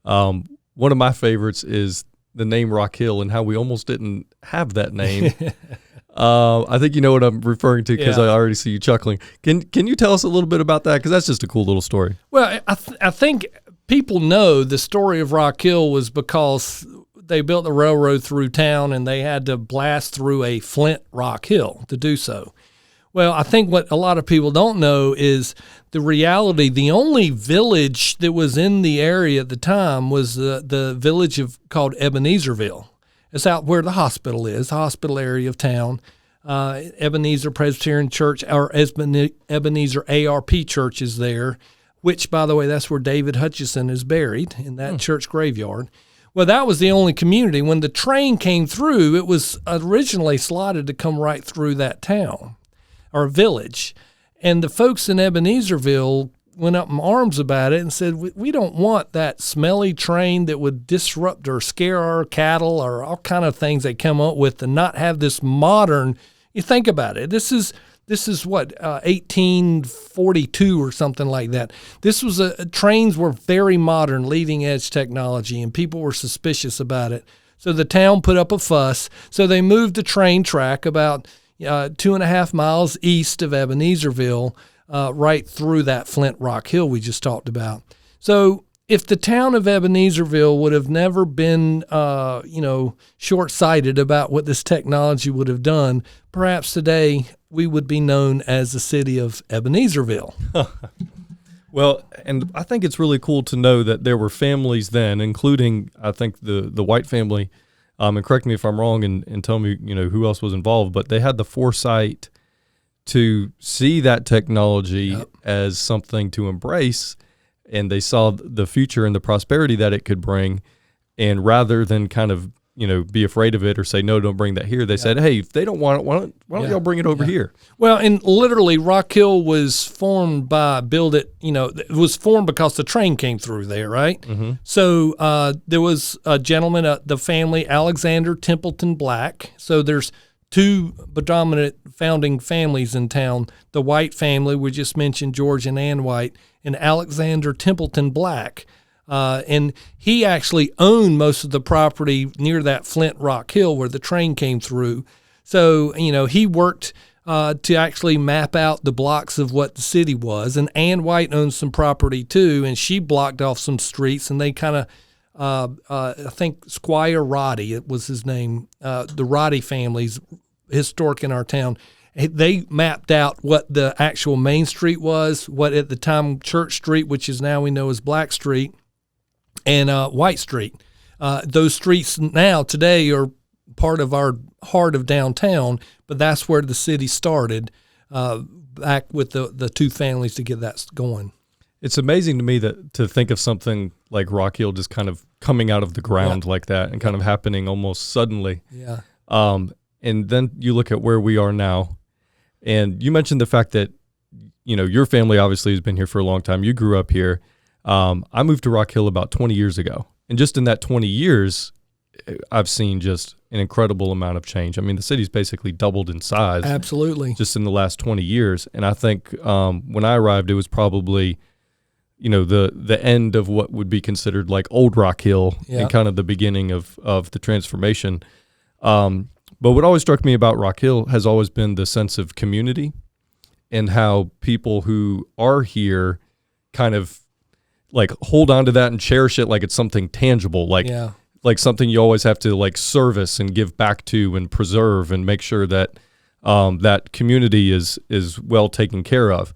One of my favorites is the name Rock Hill and how we almost didn't have that name. I think you know what I'm referring to because I already see you chuckling. Can you tell us a little bit about that? Because that's just a cool little story. Well, I think people know the story of Rock Hill was because they built the railroad through town and they had to blast through a flint rock hill to do so. Well, I think what a lot of people don't know is the reality. The only village that was in the area at the time was the village called Ebenezerville. It's out where the hospital is, the hospital area of town. Ebenezer Presbyterian Church, or Ebenezer ARP Church is there, which, by the way, that's where David Hutchison is buried, in that church graveyard. Well, that was the only community. When the train came through, it was originally slotted to come right through that town or village. And the folks in Ebenezerville went up in arms about it and said, we don't want that smelly train that would disrupt or scare our cattle or all kind of things they come up with, to not have this modern. You think about it. This is what, 1842 or something like that. This was trains were very modern, leading edge technology, and people were suspicious about it. So the town put up a fuss. So they moved the train track about 2.5 miles east of Ebenezerville, right through that Flint Rock Hill we just talked about. So if the town of Ebenezerville would have never been, short-sighted about what this technology would have done, perhaps today we would be known as the city of Ebenezerville. Well, and I think it's really cool to know that there were families then, including, I think, the White family, and correct me if I'm wrong and tell me, who else was involved, but they had the foresight to see that technology as something to embrace, and they saw the future and the prosperity that it could bring, and rather than kind of, be afraid of it or say, no, don't bring that here, they said, hey, if they don't want it, why don't y'all bring it over here? Well, and literally Rock Hill was formed it was formed because the train came through there, right? Mm-hmm. So there was a gentleman, the family, Alexander Templeton Black. So there's two predominant founding families in town. The White family, we just mentioned George and Ann White, and Alexander Templeton Black. And he actually owned most of the property near that Flint Rock Hill where the train came through. So, he worked to actually map out the blocks of what the city was. And Ann White owned some property too, and she blocked off some streets, and they kind of, I think Squire Roddy, it was his name, the Roddy family's historic in our town. They mapped out what the actual main street was, what at the time Church Street, which is now we know as Black Street, and White Street. Those streets now today are part of our heart of downtown, but that's where the city started, back with the two families to get that going. It's amazing to me to think of something like Rock Hill just kind of coming out of the ground like that and kind of happening almost suddenly. Yeah. And then you look at where we are now, and you mentioned the fact that, your family obviously has been here for a long time. You grew up here. I moved to Rock Hill about 20 years ago. And just in that 20 years, I've seen just an incredible amount of change. I mean, the city's basically doubled in size. Absolutely. Just in the last 20 years. And I think when I arrived, it was probably, the end of what would be considered like old Rock Hill and kind of the beginning of the transformation. But what always struck me about Rock Hill has always been the sense of community and how people who are here kind of like hold on to that and cherish it like it's something tangible, like something you always have to like service and give back to and preserve and make sure that that community is well taken care of.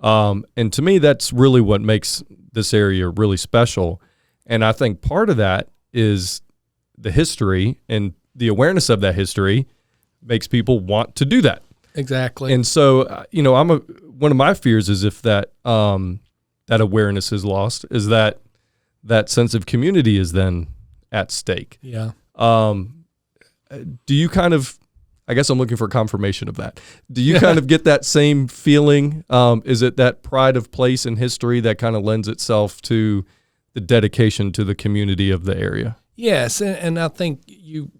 And to me, that's really what makes this area really special. And I think part of that is the history, and the awareness of that history makes people want to do that. Exactly. And so, one of my fears is if that that awareness is lost, is that sense of community is then at stake. Yeah. Do you kind of, I guess I'm looking for confirmation of that. Do you kind of get that same feeling? Is it that pride of place and history that kind of lends itself to the dedication to the community of the area? Yes, and I think you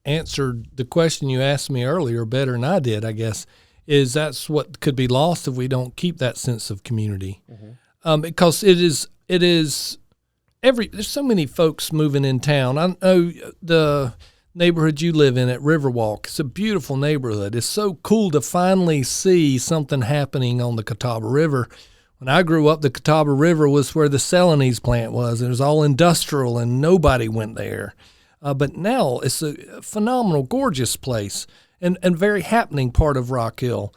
answered the question you asked me earlier better than I did, I guess, is that's what could be lost if we don't keep that sense of community. Mm-hmm. Because it is there's so many folks moving in town. I know the neighborhood you live in at Riverwalk. It's a beautiful neighborhood. It's so cool to finally see something happening on the Catawba River. When I grew up, the Catawba River was where the Celanese plant was. It was all industrial, and nobody went there. But now it's a phenomenal, gorgeous place and very happening part of Rock Hill.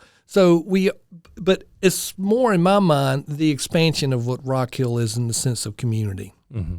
But it's more in my mind the expansion of what Rock Hill is in the sense of community. Mm-hmm.